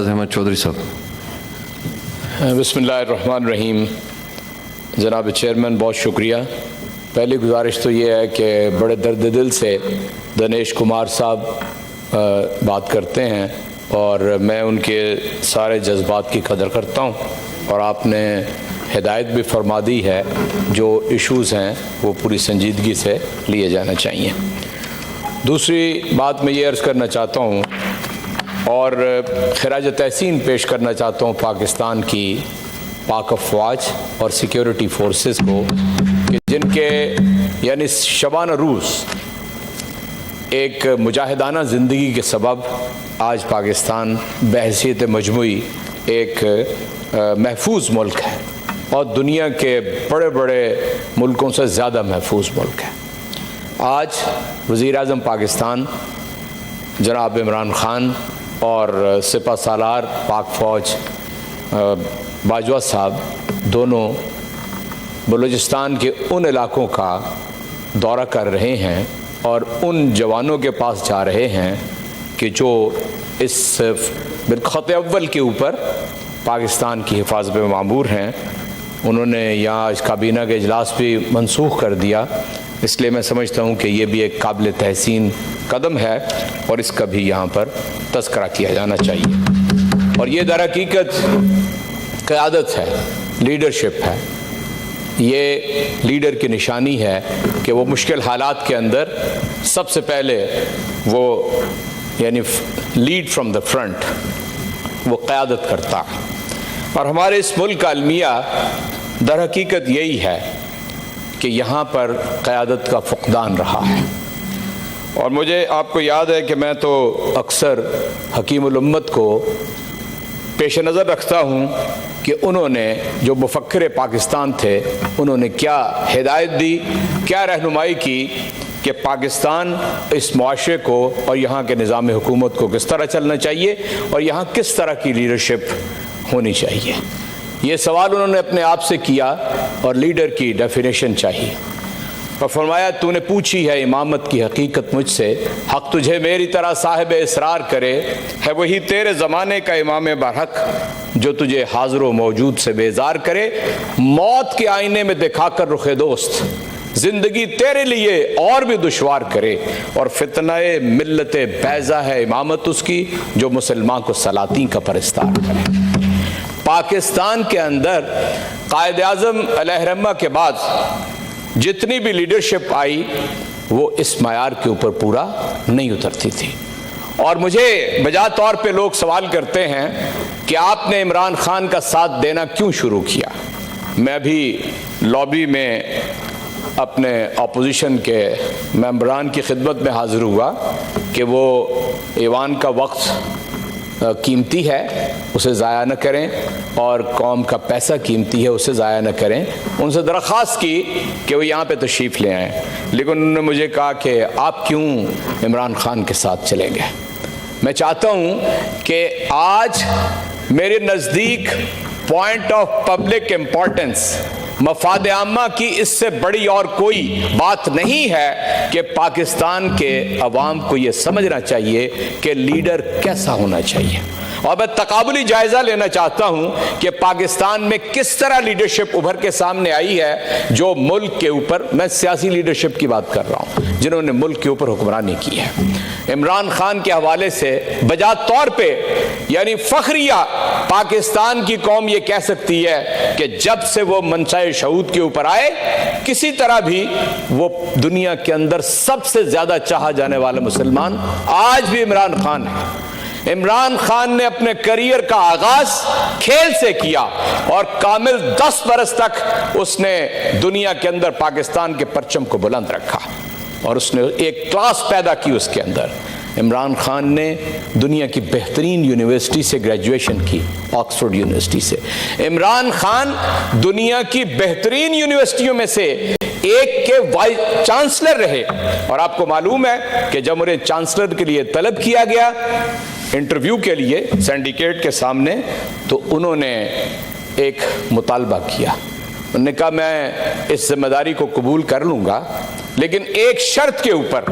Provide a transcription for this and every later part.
احمد چودھری صاحب. بسم اللہ الرحمن الرحیم. جناب چیئرمین بہت شکریہ. پہلی گزارش تو یہ ہے کہ بڑے درد دل سے دنیش کمار صاحب بات کرتے ہیں اور میں ان کے سارے جذبات کی قدر کرتا ہوں اور آپ نے ہدایت بھی فرما دی ہے جو ایشوز ہیں وہ پوری سنجیدگی سے لیے جانا چاہیے. دوسری بات میں یہ عرض کرنا چاہتا ہوں اور خراج تحسین پیش کرنا چاہتا ہوں پاکستان کی پاک افواج اور سیکیورٹی فورسز کو کہ جن کے یعنی شبانہ روز ایک مجاہدانہ زندگی کے سبب آج پاکستان بحیثیت مجموعی ایک محفوظ ملک ہے اور دنیا کے بڑے بڑے ملکوں سے زیادہ محفوظ ملک ہے. آج وزیر اعظم پاکستان جناب عمران خان اور سپہ سالار پاک فوج باجوہ صاحب دونوں بلوچستان کے ان علاقوں کا دورہ کر رہے ہیں اور ان جوانوں کے پاس جا رہے ہیں کہ جو اس بالخط اول کے اوپر پاکستان کی حفاظت میں مامور ہیں. انہوں نے یہاں آج کابینہ کے اجلاس بھی منسوخ کر دیا، اس لیے میں سمجھتا ہوں کہ یہ بھی ایک قابل تحسین قدم ہے اور اس کا بھی یہاں پر تذکرہ کیا جانا چاہیے. اور یہ در حقیقت قیادت ہے، لیڈرشپ ہے. یہ لیڈر کی نشانی ہے کہ وہ مشکل حالات کے اندر سب سے پہلے وہ یعنی لیڈ فرام دا فرنٹ، وہ قیادت کرتا ہے. اور ہمارے اس ملک کا المیہ در حقیقت یہی ہے کہ یہاں پر قیادت کا فقدان رہا ہے. اور مجھے آپ کو یاد ہے کہ میں تو اکثر حکیم الامت کو پیش نظر رکھتا ہوں کہ انہوں نے جو مفکر پاکستان تھے انہوں نے کیا ہدایت دی، کیا رہنمائی کی کہ پاکستان اس معاشرے کو اور یہاں کے نظام حکومت کو کس طرح چلنا چاہیے اور یہاں کس طرح کی لیڈرشپ ہونی چاہیے. یہ سوال انہوں نے اپنے آپ سے کیا اور لیڈر کی ڈیفینیشن چاہیے اور فرمایا تو نے پوچھی ہے امامت کی حقیقت مجھ سے، حق تجھے میری طرح صاحب اسرار کرے، ہے وہی تیرے زمانے کا امام برحق جو تجھے حاضر و موجود سے بیزار کرے. موت کے آئینے میں دکھا کر رخ دوست زندگی تیرے لیے اور بھی دشوار کرے، اور فتنہ ملت بیضا ہے امامت اس کی جو مسلمان کو سلاطین کا پرستار کرے. پاکستان کے اندر قائد اعظم علیہ رحمہ کے بعد جتنی بھی لیڈرشپ آئی وہ اس معیار کے اوپر پورا نہیں اترتی تھی. اور مجھے بجا طور پہ لوگ سوال کرتے ہیں کہ آپ نے عمران خان کا ساتھ دینا کیوں شروع کیا. میں بھی لابی میں اپنے اپوزیشن کے ممبران کی خدمت میں حاضر ہوا کہ وہ ایوان کا وقت قیمتی ہے اسے ضائع نہ کریں اور قوم کا پیسہ قیمتی ہے اسے ضائع نہ کریں. ان سے درخواست کی کہ وہ یہاں پہ تشریف لے آئیں، لیکن انہوں نے مجھے کہا کہ آپ کیوں عمران خان کے ساتھ چلیں گے. میں چاہتا ہوں کہ آج میرے نزدیک پوائنٹ آف پبلک امپورٹنس مفاد عامہ کی اس سے بڑی اور کوئی بات نہیں ہے کہ پاکستان کے عوام کو یہ سمجھنا چاہیے کہ لیڈر کیسا ہونا چاہیے. اور میں تقابلی جائزہ لینا چاہتا ہوں کہ پاکستان میں کس طرح لیڈرشپ ابھر کے سامنے آئی ہے جو ملک کے اوپر، میں سیاسی لیڈرشپ کی بات کر رہا ہوں، جنہوں نے ملک کے اوپر حکمرانی کی ہے. عمران خان کے حوالے سے بجا طور پہ یعنی فخریہ پاکستان کی قوم یہ کہہ سکتی ہے کہ جب سے وہ منصہ شہود کے اوپر آئے کسی طرح بھی وہ دنیا کے اندر سب سے زیادہ چاہا جانے والا مسلمان آج بھی عمران خان ہے. عمران خان نے اپنے کریئر کا آغاز کھیل سے کیا اور کامل 10 برس تک اس نے دنیا کے اندر پاکستان کے پرچم کو بلند رکھا اور اس نے ایک کلاس پیدا کی. اس کے اندر عمران خان نے دنیا کی بہترین یونیورسٹی سے گریجویشن کی، آکسفورڈ یونیورسٹی سے. عمران خان دنیا کی بہترین یونیورسٹیوں میں سے ایک کے وائس چانسلر رہے اور آپ کو معلوم ہے کہ جب انہیں چانسلر کے لیے طلب کیا گیا انٹرویو کے لیے سینڈیکیٹ کے سامنے تو انہوں نے ایک مطالبہ کیا. انہوں نے کہا میں اس ذمہ داری کو قبول کر لوں گا لیکن ایک شرط کے اوپر،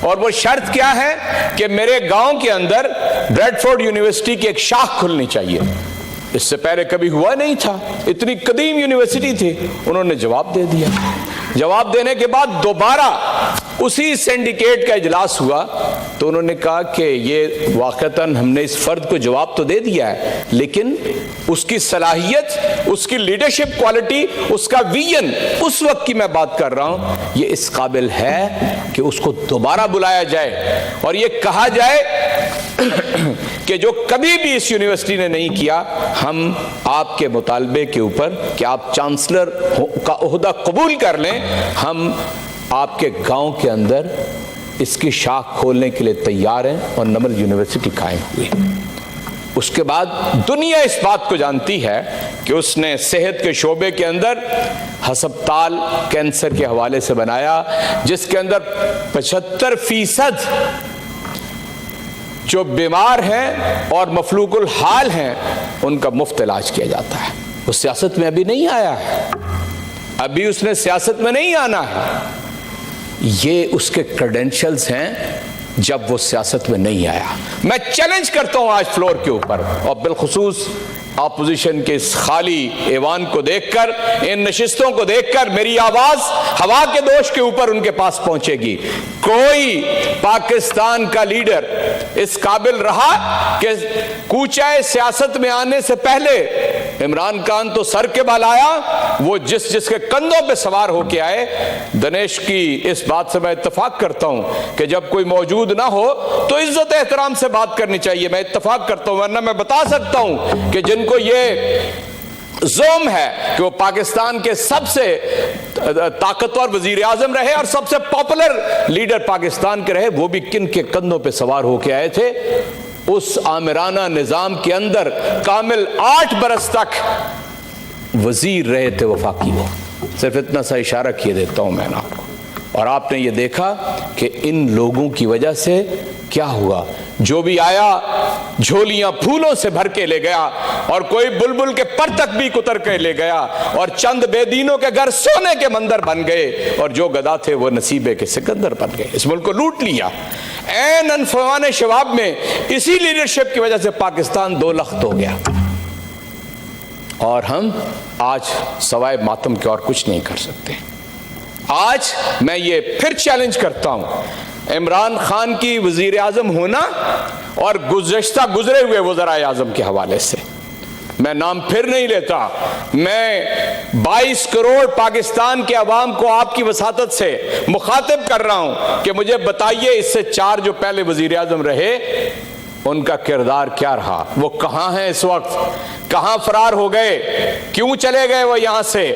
اور وہ شرط کیا ہے کہ میرے گاؤں کے اندر بریڈ فورڈ یونیورسٹی کی ایک شاخ کھلنی چاہیے۔ اس سے پہلے کبھی ہوا نہیں تھا، اتنی قدیم یونیورسٹی تھی۔ انہوں نے جواب دے دیا۔ جواب دینے کے بعد دوبارہ اسی سینڈیکیٹ کا اجلاس ہوا تو انہوں نے کہا کہ یہ واقعتاً ہم نے اس فرد کو جواب تو دے دیا ہے، لیکن اس کی صلاحیت، اس کی لیڈرشپ کوالٹی، اس کا ویژن، اس وقت کی میں بات کر رہا ہوں، یہ اس قابل ہے کہ اس کو دوبارہ بلایا جائے اور یہ کہا جائے کہ جو کبھی بھی اس یونیورسٹی نے نہیں کیا، ہم آپ کے مطالبے کے اوپر کہ آپ چانسلر کا عہدہ قبول کر لیں، ہم آپ کے گاؤں کے اندر اس کی شاخ کھولنے کے لیے تیار ہیں، اور نمل یونیورسٹی قائم ہوئی۔ اس کے بعد دنیا اس بات کو جانتی ہے کہ اس نے صحت کے شعبے کے اندر ہسپتال کینسر کے حوالے سے بنایا، جس کے اندر 75% جو بیمار ہیں اور مفلوق الحال ہیں ان کا مفت علاج کیا جاتا ہے۔ وہ سیاست میں ابھی نہیں آیا ہے، ابھی اس نے سیاست میں نہیں آنا ہے، یہ اس کے کریڈینشلز ہیں جب وہ سیاست میں نہیں آیا۔ میں چیلنج کرتا ہوں آج فلور کے اوپر، اور بالخصوص اپوزیشن کے اس خالی ایوان کو دیکھ کر، ان نشستوں کو دیکھ کر میری آواز ہوا کے دوش کے اوپر ان کے پاس پہنچے گی۔ کوئی پاکستان کا لیڈر اس قابل رہا کہ کوچہ سیاست میں آنے سے پہلے عمران خان تو سر کے بال آیا، وہ جس کے کندھوں پہ سوار ہو کے آئے۔ دنیش کی اس بات سے میں اتفاق کرتا ہوں کہ جب کوئی موجود نہ ہو تو عزت احترام سے بات کرنی چاہیے، میں اتفاق کرتا ہوں، ورنہ میں بتا سکتا ہوں کہ جن کو یہ زوم ہے کہ وہ پاکستان کے سب سے طاقتور وزیر اعظم رہے اور سب سے پاپولر لیڈر پاکستان کے رہے، وہ بھی کن کے کندھوں پہ سوار ہو کے آئے تھے۔ اس آمرانہ نظام کے اندر کامل 8 برس تک وزیر رہے تھے وفاقی۔ وہ صرف اتنا سا اشارہ کیے دیتا ہوں میں آپ کو، اور آپ نے یہ دیکھا کہ ان لوگوں کی وجہ سے کیا ہوا۔ جو بھی آیا جھولیاں پھولوں سے بھر کے لے گیا، اور کوئی بلبل کے پر تک بھی کتر کے لے گیا، اور چند بے دینوں کے گھر سونے کے مندر بن گئے، اور جو گدا تھے وہ نصیبے کے سکندر بن گئے، اس ملک کو لوٹ لیا۔ این انفوان شباب میں اسی لیڈرشپ کی وجہ سے پاکستان 2 لخت ہو گیا، اور ہم آج سوائے ماتم کے اور کچھ نہیں کر سکتے۔ آج میں یہ پھر چیلنج کرتا ہوں، عمران خان کی وزیر اعظم ہونا اور گزرے ہوئے وزرائے اعظم کے حوالے سے میں نام پھر نہیں لیتا، میں 22 کروڑ پاکستان کے عوام کو آپ کی وساطت سے مخاطب کر رہا ہوں کہ مجھے بتائیے اس سے 4 جو پہلے وزیر اعظم رہے ان کا کردار کیا رہا، وہ کہاں ہیں اس وقت، کہاں فرار ہو گئے، کیوں چلے گئے وہ یہاں سے،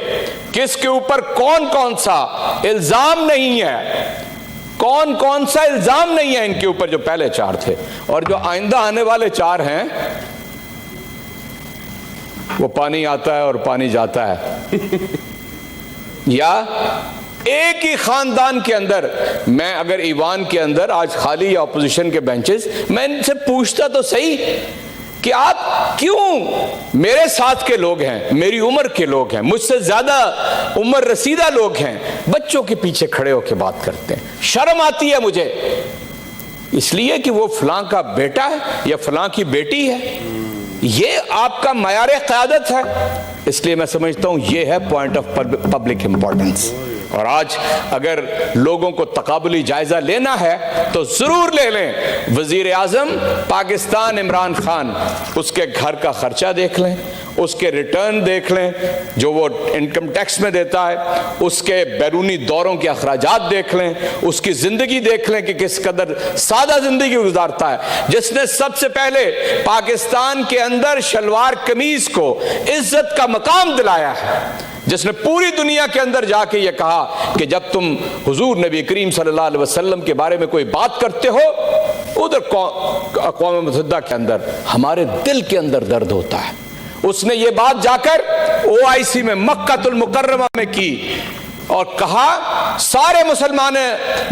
کس کے اوپر کون سا الزام نہیں ہے، کون سا الزام نہیں ہے ان کے اوپر جو پہلے 4 تھے، اور جو آئندہ آنے والے 4 ہیں وہ پانی آتا ہے اور پانی جاتا ہے۔ یا ایک ہی خاندان کے اندر، میں اگر ایوان کے اندر آج خالی یا اپوزیشن کے بینچز، میں ان سے پوچھتا تو صحیح کہ آپ کیوں، میرے ساتھ کے لوگ ہیں، میری عمر کے لوگ ہیں، مجھ سے زیادہ عمر رسیدہ لوگ ہیں، بچوں کے پیچھے کھڑے ہو کے بات کرتے ہیں۔ شرم آتی ہے مجھے، اس لیے کہ وہ فلاں کا بیٹا ہے یا فلاں کی بیٹی ہے، یہ آپ کا معیار قیادت ہے۔ اس لیے میں سمجھتا ہوں یہ ہے پوائنٹ آف پبلک امپورٹنس، اور آج اگر لوگوں کو تقابلی جائزہ لینا ہے تو ضرور لے لیں۔ وزیر اعظم پاکستان عمران خان، اس کے گھر کا خرچہ دیکھ لیں، اس کے ریٹرن دیکھ لیں جو وہ انکم ٹیکس میں دیتا ہے، اس کے بیرونی دوروں کے اخراجات دیکھ لیں، اس کی زندگی دیکھ لیں کہ کس قدر سادہ زندگی گزارتا ہے، جس نے سب سے پہلے پاکستان کے اندر شلوار قمیض کو عزت کا مقام دلایا ہے، جس نے پوری دنیا کے اندر جا کے یہ کہا کہ جب تم حضور نبی کریم صلی اللہ علیہ وسلم کے بارے میں کوئی بات کرتے ہو، ادھر اقوام متحدہ کے اندر ہمارے دل کے اندر درد ہوتا ہے۔ اس نے یہ بات جا کر OIC میں مکہ المکرمہ میں کی اور کہا، سارے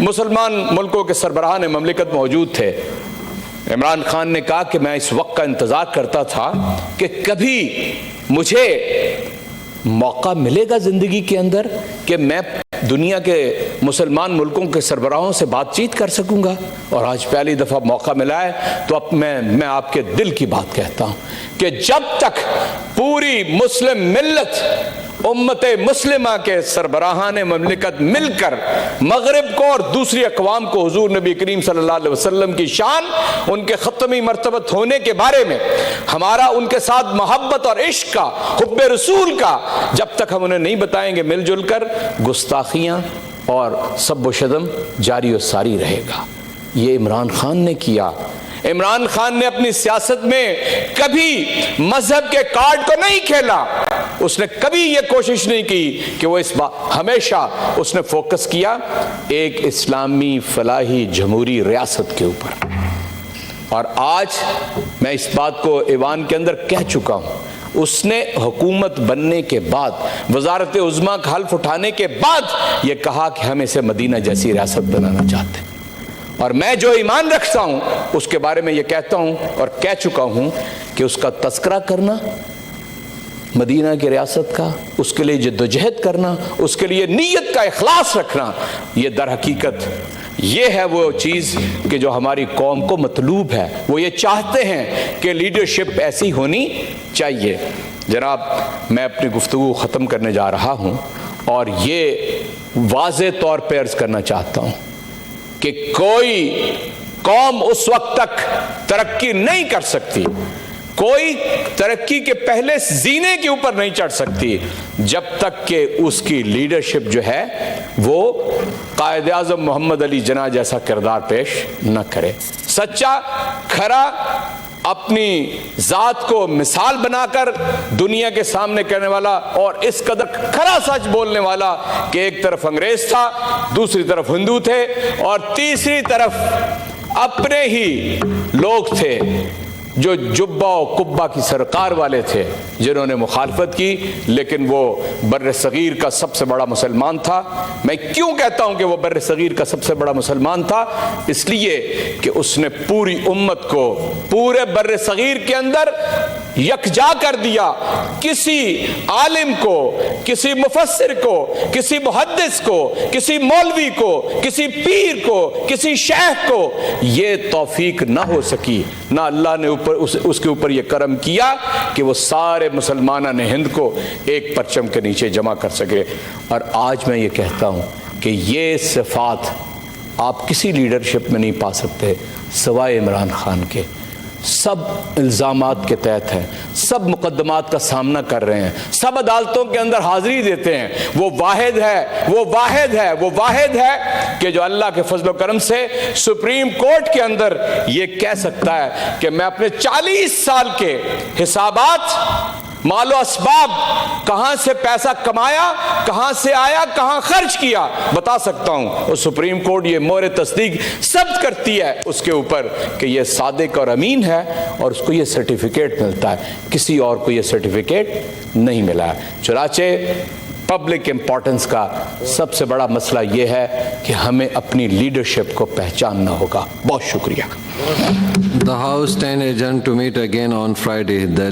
مسلمان ملکوں کے سربراہان مملکت موجود تھے۔ عمران خان نے کہا کہ میں اس وقت کا انتظار کرتا تھا کہ کبھی مجھے موقع ملے گا زندگی کے اندر کہ میں دنیا کے مسلمان ملکوں کے سربراہوں سے بات چیت کر سکوں گا، اور آج پہلی دفعہ موقع ملا ہے تو اب میں آپ کے دل کی بات کہتا ہوں کہ جب تک پوری مسلم ملت امت مسلمہ کے سربراہان مملکت مل کر مغرب کو اور دوسری اقوام کو حضور نبی کریم صلی اللہ علیہ وسلم کی شان، ان کے ختمی مرتبت ہونے کے بارے میں ہمارا ان کے ساتھ محبت اور عشق کا، حب رسول کا، جب تک ہم انہیں نہیں بتائیں گے مل جل کر، گستاخیاں اور سب و شتم جاری و ساری رہے گا۔ یہ عمران خان نے کیا۔ عمران خان نے اپنی سیاست میں کبھی مذہب کے کارڈ کو نہیں کھیلا، اس نے کبھی یہ کوشش نہیں کی کہ وہ ہمیشہ اس نے فوکس کیا ایک اسلامی فلاحی جمہوری ریاست کے اوپر۔ اور آج میں اس بات کو ایوان کے اندر کہہ چکا ہوں، اس نے حکومت بننے کے بعد، وزارت عظمیٰ کا حلف اٹھانے کے بعد یہ کہا کہ ہم اسے مدینہ جیسی ریاست بنانا چاہتے ہیں۔ اور میں جو ایمان رکھتا ہوں اس کے بارے میں یہ کہتا ہوں اور کہہ چکا ہوں کہ اس کا تذکرہ کرنا، مدینہ کی ریاست کا، اس کے لیے جدوجہد کرنا، اس کے لیے نیت کا اخلاص رکھنا، یہ در حقیقت یہ ہے وہ چیز کہ جو ہماری قوم کو مطلوب ہے۔ وہ یہ چاہتے ہیں کہ لیڈرشپ ایسی ہونی چاہیے۔ جناب، میں اپنی گفتگو ختم کرنے جا رہا ہوں اور یہ واضح طور پہ عرض کرنا چاہتا ہوں کہ کوئی قوم اس وقت تک ترقی نہیں کر سکتی، کوئی ترقی کے پہلے زینے کے اوپر نہیں چڑھ سکتی جب تک کہ اس کی لیڈرشپ جو ہے وہ قائد اعظم محمد علی جناح جیسا کردار پیش نہ کرے۔ سچا، کھرا، اپنی ذات کو مثال بنا کر دنیا کے سامنے کرنے والا اور اس قدر کھرا سچ بولنے والا کہ ایک طرف انگریز تھا، دوسری طرف ہندو تھے اور تیسری طرف اپنے ہی لوگ تھے جو جبہ و قبہ کی سرکار والے تھے، جنہوں نے مخالفت کی، لیکن وہ بر صغیر کا سب سے بڑا مسلمان تھا۔ میں کیوں کہتا ہوں کہ وہ بر صغیر کا سب سے بڑا مسلمان تھا؟ اس لیے کہ اس نے پوری امت کو پورے بر صغیر کے اندر یکجا کر دیا۔ کسی عالم کو، کسی مفسر کو، کسی محدث کو، کسی مولوی کو، کسی پیر کو، کسی شیخ کو یہ توفیق نہ ہو سکی، نہ اللہ نے اس کے اوپر یہ کرم کیا کہ وہ سارے مسلمانان ہند کو ایک پرچم کے نیچے جمع کر سکے۔ اور آج میں یہ کہتا ہوں کہ یہ صفات آپ کسی لیڈرشپ میں نہیں پا سکتے سوائے عمران خان کے۔ سب الزامات کے تحت ہیں، سب مقدمات کا سامنا کر رہے ہیں، سب عدالتوں کے اندر حاضری دیتے ہیں۔ وہ واحد ہے کہ جو اللہ کے فضل و کرم سے سپریم کورٹ کے اندر یہ کہہ سکتا ہے کہ میں اپنے 40 سال کے حسابات، مال و اسباب، کہاں سے پیسہ کمایا، کہاں سے آیا، کہاں خرچ کیا، بتا سکتا ہوں۔ اور سپریم کورٹ یہ مہر تصدیق ثبت کرتی ہے اس کے اوپر کہ یہ صادق اور امین ہے، اور اس کو یہ سرٹیفکیٹ ملتا ہے، کسی اور کو یہ سرٹیفکیٹ نہیں ملا ہے۔ چنانچہ پبلک امپورٹنس کا سب سے بڑا مسئلہ یہ ہے کہ ہمیں اپنی لیڈرشپ کو پہچاننا ہوگا۔ بہت شکریہ۔ The House 10 adjourned to meet again on Friday.